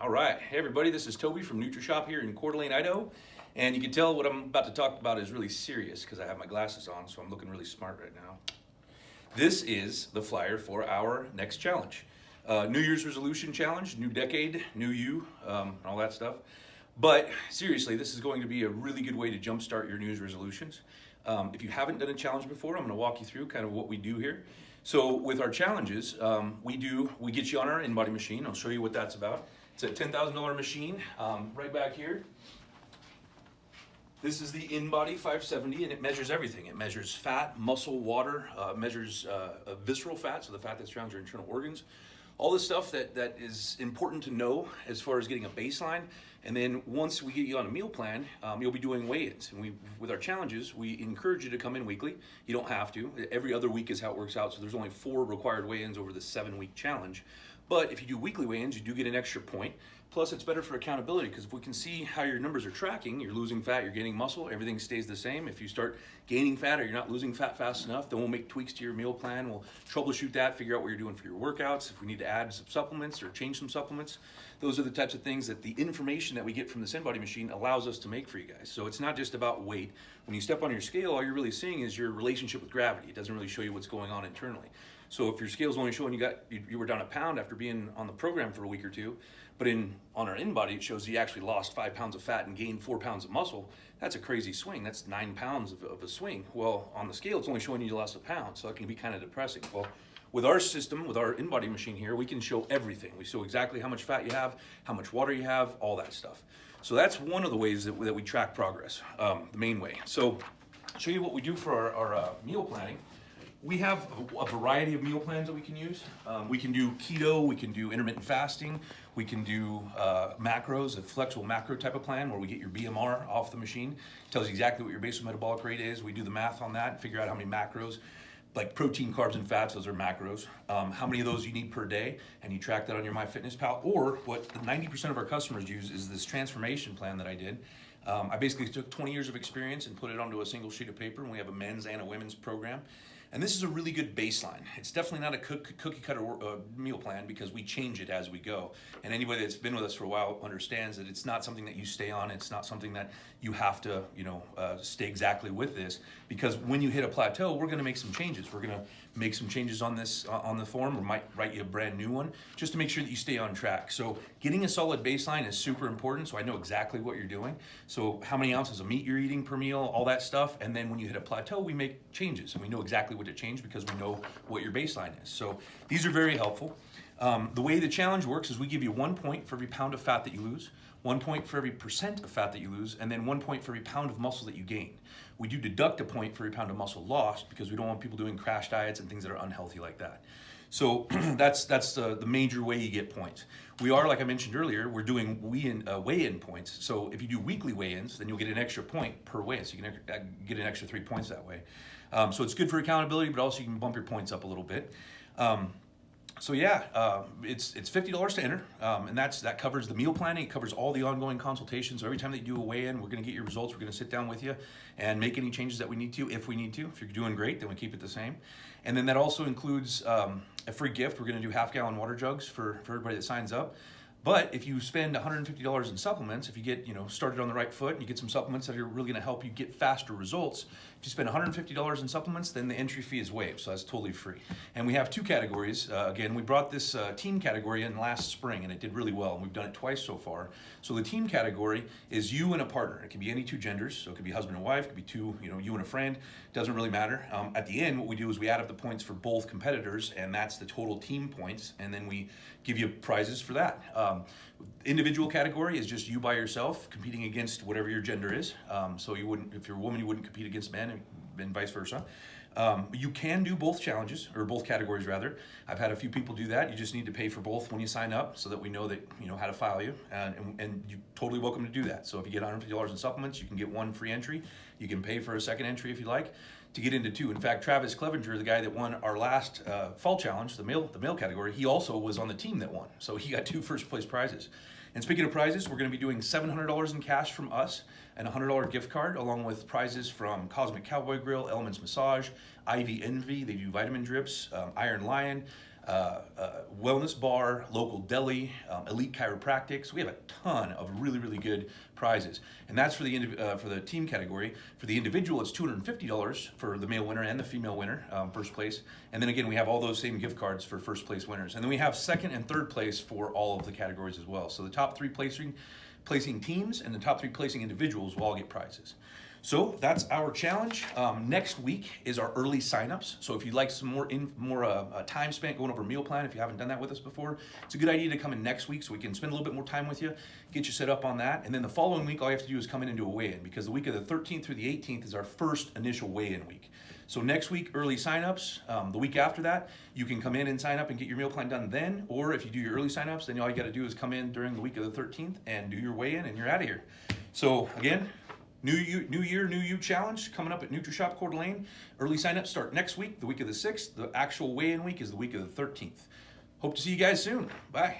All right, hey everybody, this is Toby from Nutrishop here in Coeur d'Alene, Idaho. And you can tell what I'm about to talk about is really serious because I have my glasses on, so I'm looking really smart right now. This is the flyer for our next challenge. New Year's resolution challenge, new decade, new you, all that stuff. But seriously, this is going to be a really good way to jumpstart your New Year's resolutions. If you haven't done a challenge before, I'm going to walk you through kind of what we do here. So with our challenges, we get you on our InBody machine. I'll show you what that's about. It's a $10,000 machine right back here. This is the InBody 570, and it measures everything. It measures fat, muscle, water, measures visceral fat, so the fat that surrounds your internal organs. All the stuff that is important to know as far as getting a baseline. And then once we get you on a meal plan, you'll be doing weigh-ins. And with our challenges, we encourage you to come in weekly. You don't have to. Every other week is how it works out. So there's only 4 required weigh-ins over the 7-week challenge. But if you do weekly weigh-ins, you do get an extra point. Plus, it's better for accountability because if we can see how your numbers are tracking, you're losing fat, you're gaining muscle, everything stays the same. If you start gaining fat or you're not losing fat fast enough, then we'll make tweaks to your meal plan. We'll troubleshoot that, figure out what you're doing for your workouts. If we need to add some supplements or change some supplements, those are the types of things that the information that we get from this InBody machine allows us to make for you guys. So it's not just about weight. When you step on your scale, all you're really seeing is your relationship with gravity. It doesn't really show you what's going on internally. So if your scale's only showing you were down a pound after being on the program for a week or two, but on our InBody it shows you actually lost 5 pounds of fat and gained 4 pounds of muscle, that's a crazy swing. That's 9 pounds of a swing. Well, on the scale it's only showing you lost a pound, so that can be kind of depressing. Well, with our system, with our InBody machine here, we can show everything. We show exactly how much fat you have, how much water you have, all that stuff. So that's one of the ways that we track progress, the main way. So I'll show you what we do for our meal planning. We have a variety of meal plans that we can use. We can do keto, we can do intermittent fasting, we can do macros, a flexible macro type of plan where we get your BMR off the machine. It tells you exactly what your basal metabolic rate is. We do the math on that and figure out how many macros, like protein, carbs, and fats, those are macros. How many of those you need per day, and you track that on your MyFitnessPal. Or what the 90% of our customers use is this transformation plan that I did. I basically took 20 years of experience and put it onto a single sheet of paper, and we have a men's and a women's program. And this is a really good baseline. It's definitely not a cookie cutter meal plan because we change it as we go. And anybody that's been with us for a while understands that it's not something that you stay on. It's not something that you have to, stay exactly with this, because when you hit a plateau, we're going to make some changes. We're going to make some changes on this on the form. We might write you a brand new one just to make sure that you stay on track. So getting a solid baseline is super important. So I know exactly what you're doing. So how many ounces of meat you're eating per meal, all that stuff. And then when you hit a plateau, we make changes and we know exactly what to change because we know what your baseline is. So these are very helpful. The way the challenge works is we give you 1 point for every pound of fat that you lose, 1 point for every percent of fat that you lose, and then 1 point for every pound of muscle that you gain. We do deduct a point for every pound of muscle lost because we don't want people doing crash diets and things that are unhealthy like that. So that's the major way you get points. We are, like I mentioned earlier, we're doing weigh-in points. So if you do weekly weigh-ins, then you'll get an extra point per weigh-in. So you can get an extra 3 points that way. So it's good for accountability, but also you can bump your points up a little bit. It's $50 to enter, and that covers the meal planning. It covers all the ongoing consultations. So every time that you do a weigh-in, we're going to get your results. We're going to sit down with you and make any changes that we need to, if we need to. If you're doing great, then we keep it the same. And then that also includes a free gift. We're going to do half-gallon water jugs for everybody that signs up. But if you spend $150 in supplements, if you get started on the right foot and you get some supplements that are really going to help you get faster results, if you spend $150 in supplements, then the entry fee is waived, so that's totally free. And we have 2 categories. Again, we brought this team category in last spring, and it did really well, and we've done it twice so far. So the team category is you and a partner. It can be any 2 genders, so it could be husband and wife, it could be 2, you and a friend. It doesn't really matter. At the end, what we do is we add up the points for both competitors, and that's the total team points, and then we give you prizes for that. Individual category is just you by yourself competing against whatever your gender is. So you wouldn't, if you're a woman, you wouldn't compete against men, and vice versa. You can do both challenges, or both categories rather. I've had a few people do that. You just need to pay for both when you sign up so that we know that how to file you, and you're totally welcome to do that. So if you get $150 in supplements, you can get 1 free entry. You can pay for a second entry if you like to get into 2. In fact, Travis Clevenger, the guy that won our last fall challenge, the male category, he also was on the team that won. So he got 2 first place prizes. And speaking of prizes, we're going to be doing $700 in cash from us and a $100 gift card, along with prizes from Cosmic Cowboy Grill, Elements Massage, Ivy Envy, they do vitamin drips, Iron Lion, wellness bar, local deli, elite chiropractics. We have a ton of really, really good prizes, and that's for the team category. For the individual, it's $250 for the male winner and the female winner, first place. And then again, we have all those same gift cards for first place winners, and then we have second and third place for all of the categories as well. So the top three placing teams and the top three placing individuals will all get prizes. So that's our challenge. Next week is our early signups. So if you'd like some more time spent going over a meal plan, if you haven't done that with us before, it's a good idea to come in next week so we can spend a little bit more time with you, get you set up on that. And then the following week, all you have to do is come in and do a weigh-in, because the week of the 13th through the 18th is our first initial weigh-in week. So next week, early signups. The week after that, you can come in and sign up and get your meal plan done then. Or if you do your early signups, then all you got to do is come in during the week of the 13th and do your weigh-in, and you're out of here. So again, New Year, New You challenge coming up at Nutrishop Coeur d'Alene. Early signups start next week, the week of the 6th. The actual weigh-in week is the week of the 13th. Hope to see you guys soon. Bye.